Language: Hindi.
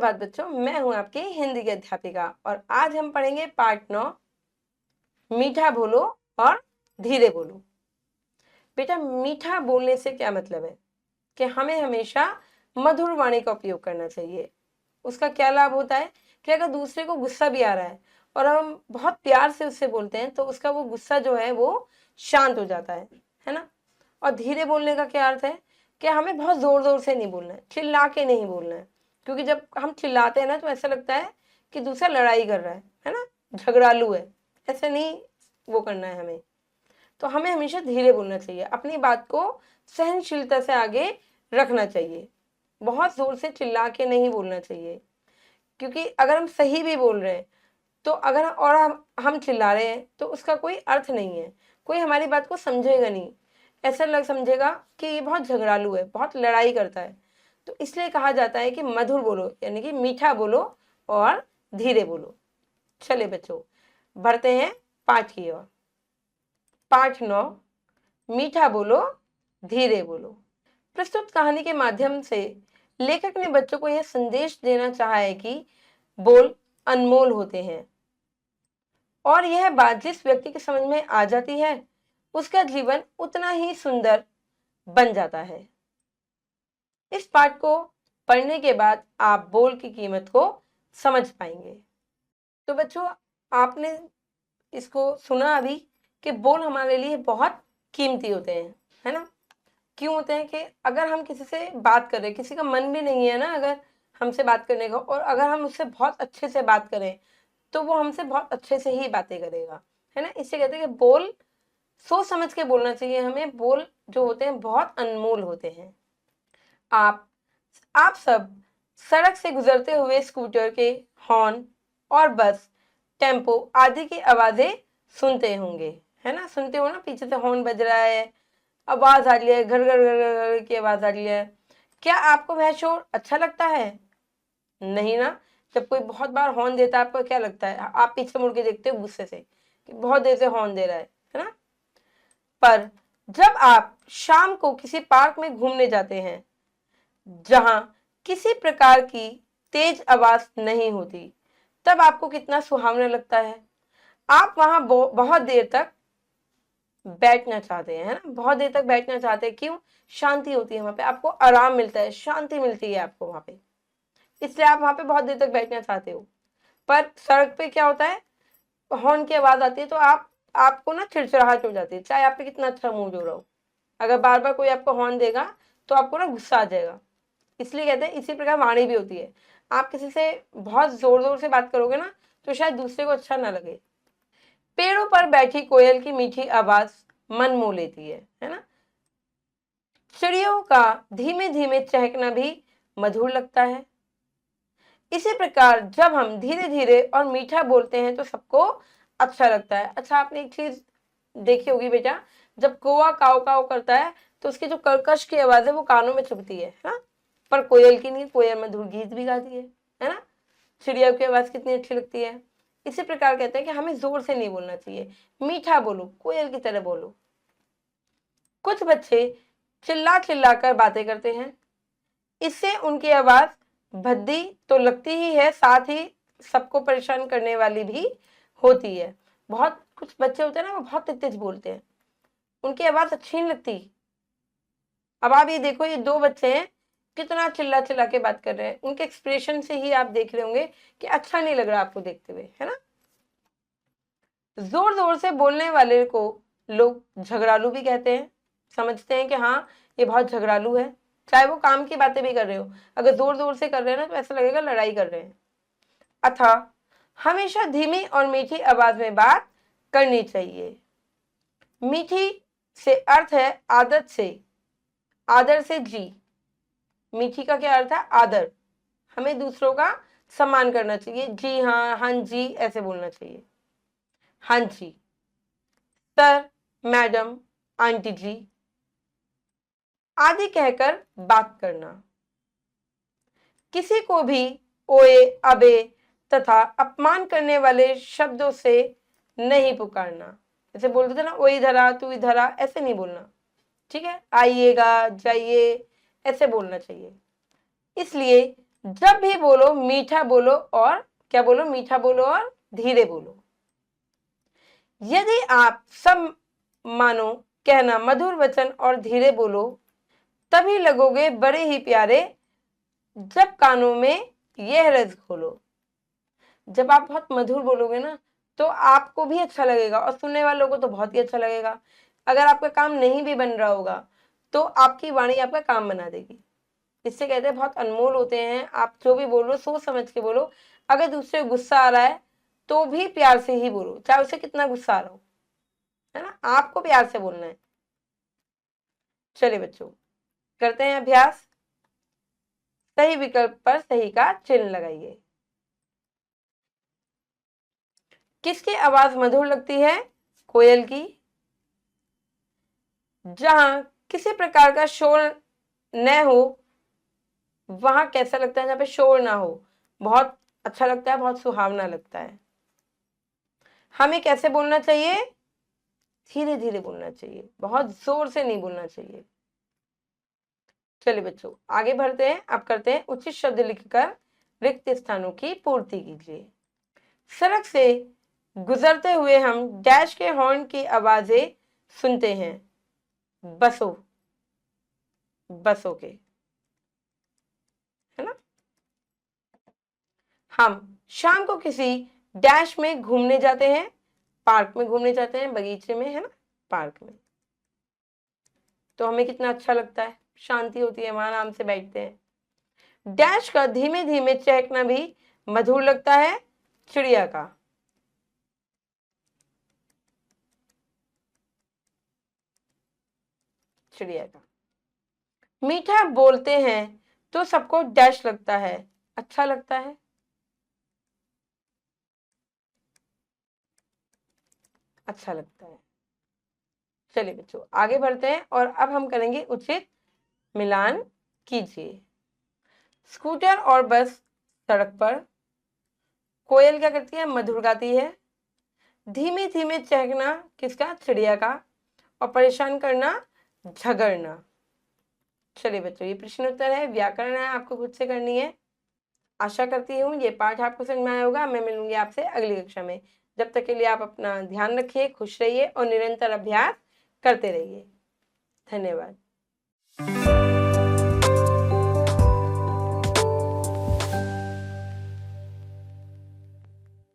सुप्रभात बच्चों, मैं हूं आपकी हिंदी की अध्यापिका और आज हम पढ़ेंगे पार्ट 9 मीठा बोलो और धीरे बोलो। बेटा, मीठा बोलने से क्या मतलब है कि हमें हमेशा मधुर वाणी का उपयोग करना चाहिए। उसका क्या लाभ होता है कि अगर दूसरे को गुस्सा भी आ रहा है और हम बहुत प्यार से उससे बोलते हैं तो उसका वो गुस्सा जो है वो शांत हो जाता है ना। और धीरे बोलने का क्या अर्थ है कि हमें बहुत जोर जोर से नहीं बोलना है, चिल्ला के नहीं बोलना है, क्योंकि जब हम चिल्लाते हैं ना तो ऐसा लगता है कि दूसरा लड़ाई कर रहा है ना, झगड़ालू है। ऐसे नहीं वो करना है हमें। तो हमें हमेशा धीरे बोलना चाहिए, अपनी बात को सहनशीलता से आगे रखना चाहिए, बहुत जोर से चिल्ला के नहीं बोलना चाहिए। क्योंकि अगर हम सही भी बोल रहे हैं तो अगर और हम चिल्ला रहे हैं तो उसका कोई अर्थ नहीं है, कोई हमारी बात को समझेगा नहीं, ऐसा लग समझेगा कि ये बहुत झगड़ालू है, बहुत लड़ाई करता है। तो इसलिए कहा जाता है कि मधुर बोलो, यानी कि मीठा बोलो और धीरे बोलो। चले बच्चों, बढ़ते हैं पाठ की ओर। पाठ 9, मीठा बोलो धीरे बोलो। प्रस्तुत कहानी के माध्यम से लेखक ने बच्चों को यह संदेश देना चाहा है कि बोल अनमोल होते हैं और यह बात जिस व्यक्ति के समझ में आ जाती है उसका जीवन उतना ही सुंदर बन जाता है। इस पाठ को पढ़ने के बाद आप बोल की कीमत को समझ पाएंगे। तो बच्चों, आपने इसको सुना अभी कि बोल हमारे लिए बहुत कीमती होते हैं, है ना। क्यों होते हैं कि अगर हम किसी से बात कर रहे हैं, किसी का मन भी नहीं है ना अगर हमसे बात करने का, और अगर हम उससे बहुत अच्छे से बात करें तो वो हमसे बहुत अच्छे से ही बातें करेगा, है ना। इससे कहते हैं कि बोल सोच समझ के बोलना चाहिए हमें। बोल जो होते हैं बहुत अनमोल होते हैं। आप सब सड़क से गुजरते हुए स्कूटर के हॉर्न और बस, टेम्पो आदि की आवाजें सुनते होंगे, है ना। सुनते हो ना, पीछे से हॉर्न बज रहा है, आवाज आ रही है, घर घर घर घर की आवाज आ रही है। क्या आपको वह शोर अच्छा लगता है? नहीं ना। जब कोई बहुत बार हॉर्न देता है आपको क्या लगता है? आप पीछे मुड़ के देखते हो गुस्से से कि बहुत देर से हॉर्न दे रहा है ना। पर जब आप शाम को किसी पार्क में घूमने जाते हैं जहां किसी प्रकार की तेज आवाज नहीं होती, तब आपको कितना सुहावना लगता है। आप वहां बहुत देर तक बैठना चाहते हैं, है ना। बहुत देर तक बैठना चाहते हैं। क्यों? शांति होती है वहां पे, आपको आराम मिलता है, शांति मिलती है आपको वहां पे, इसलिए आप वहां पे बहुत देर तक बैठना चाहते हो। पर सड़क पे क्या होता है, हॉर्न की आवाज आती है तो आपको ना चिड़चिड़ाहट हो जाती है, चाहे आप पे कितना अच्छा मूड हो रहा हो। अगर बार बार कोई आपको हॉर्न देगा तो आपको ना गुस्सा आ जाएगा। इसलिए कहते हैं इसी प्रकार वाणी भी होती है। आप किसी से बहुत जोर जोर से बात करोगे ना तो शायद दूसरे को अच्छा ना लगे। पेड़ों पर बैठी कोयल की मीठी आवाज मन मोह लेती है ना। चिड़ियों का धीमे धीमे चहकना भी मधुर लगता है। इसी प्रकार जब हम धीरे धीरे और मीठा बोलते हैं तो सबको अच्छा लगता है। अच्छा, आपने एक चीज देखी होगी बेटा, जब कौवा काव काव करता है तो उसकी जो कर्कश की आवाज है वो कानों में चुभती है ना। पर कोयल की नहीं, कोयल मधुर गीत भी गाती है ना। चिड़िया की आवाज कितनी अच्छी लगती है। इसी प्रकार कहते हैं कि हमें जोर से नहीं बोलना चाहिए, मीठा बोलो, कोयल की तरह बोलो। कुछ बच्चे चिल्ला चिल्ला कर बातें करते हैं, इससे उनकी आवाज भद्दी तो लगती ही है, साथ ही सबको परेशान करने वाली भी होती है। बहुत कुछ बच्चे होते हैं ना, वो बहुत तेज तेज बोलते हैं, उनकी आवाज अच्छी नहीं लगती। अब आप ये देखो, ये दो बच्चे हैं, कितना चिल्ला चिल्ला के बात कर रहे हैं, उनके एक्सप्रेशन से ही आप देख रहे होंगे कि अच्छा नहीं लग रहा आपको देखते हुए, है ना। जोर जोर से बोलने वाले को लोग झगड़ालू भी कहते हैं। समझते हैं कि हाँ, ये बहुत झगड़ालू है, चाहे वो काम की बातें भी कर रहे हो, अगर जोर जोर से कर रहे हैं ना तो ऐसा लगेगा लड़ाई कर रहे हैं। अतः हमेशा धीमी और मीठी आवाज में बात करनी चाहिए। मीठी से अर्थ है आदत से, आदर से जी। मीठी का क्या अर्थ है? आदर। हमें दूसरों का सम्मान करना चाहिए। जी हाँ, हाँ जी ऐसे बोलना चाहिए। हाँ जी, सर, मैडम, आंटी जी आदि कहकर बात करना। किसी को भी ओए, अबे तथा अपमान करने वाले शब्दों से नहीं पुकारना। जैसे बोलते थे ना, ओ इधर, तू इधर, ऐसे नहीं बोलना, ठीक है। आइएगा, जाइए, ऐसे बोलना चाहिए। इसलिए जब भी बोलो मीठा बोलो और क्या बोलो, मीठा बोलो और धीरे बोलो। यदि आप सब मानो कहना मधुर वचन और धीरे बोलो, तभी लगोगे बड़े ही प्यारे, जब कानों में यह रज खोलो। जब आप बहुत मधुर बोलोगे ना तो आपको भी अच्छा लगेगा और सुनने वालों को तो बहुत ही अच्छा लगेगा। अगर आपका काम नहीं भी बन रहा होगा तो आपकी वाणी आपका काम बना देगी। इससे कहते हैं बहुत अनमोल होते हैं। आप जो भी बोल रहे हो सोच समझ के बोलो। अगर दूसरे को गुस्सा आ रहा है तो भी प्यार से ही बोलो, चाहे उसे कितना गुस्सा आ रहा हो, है ना, आपको प्यार से बोलना है। चलिए बच्चों, करते हैं अभ्यास। सही विकल्प पर सही का चिन्ह लगाइए। किसकी आवाज मधुर लगती है? कोयल की। जहां किसी प्रकार का शोर न हो वहां कैसा लगता है? जहां पे शोर ना हो बहुत अच्छा लगता है, बहुत सुहावना लगता है। हमें कैसे बोलना चाहिए? धीरे धीरे बोलना चाहिए, बहुत जोर से नहीं बोलना चाहिए। चलिए बच्चों आगे बढ़ते हैं। अब करते हैं उचित शब्द लिखकर रिक्त स्थानों की पूर्ति कीजिए। सड़क से गुजरते हुए हम डैश के हॉर्न की आवाजें सुनते हैं। बसों, बसों के, है ना। हम शाम को किसी डैश में घूमने जाते हैं, पार्क में घूमने जाते हैं, बगीचे में, है ना, पार्क में। तो हमें कितना अच्छा लगता है, शांति होती है, वहां आराम से बैठते हैं। डैश का धीमे धीमे चहकना भी मधुर लगता है, चिड़िया का। चिड़िया का। मीठा बोलते हैं तो सबको डैश लगता है, अच्छा लगता है। अच्छा लगता है। चलिए बच्चों आगे बढ़ते हैं और अब हम करेंगे उचित मिलान कीजिए। स्कूटर और बस सड़क पर। कोयल क्या करती है? मधुर गाती है। धीमे धीमे चहकना किसका? चिड़िया का। और परेशान करना झगड़ना। चलिए बच्चों ये प्रश्न उत्तर है, व्याकरण है, आपको खुद से करनी है। आशा करती हूँ ये पाठ आपको समझ में आया होगा। मैं मिलूंगी आपसे अगली कक्षा में। जब तक के लिए आप अपना ध्यान रखिए, खुश रहिए और निरंतर अभ्यास करते रहिए। धन्यवाद।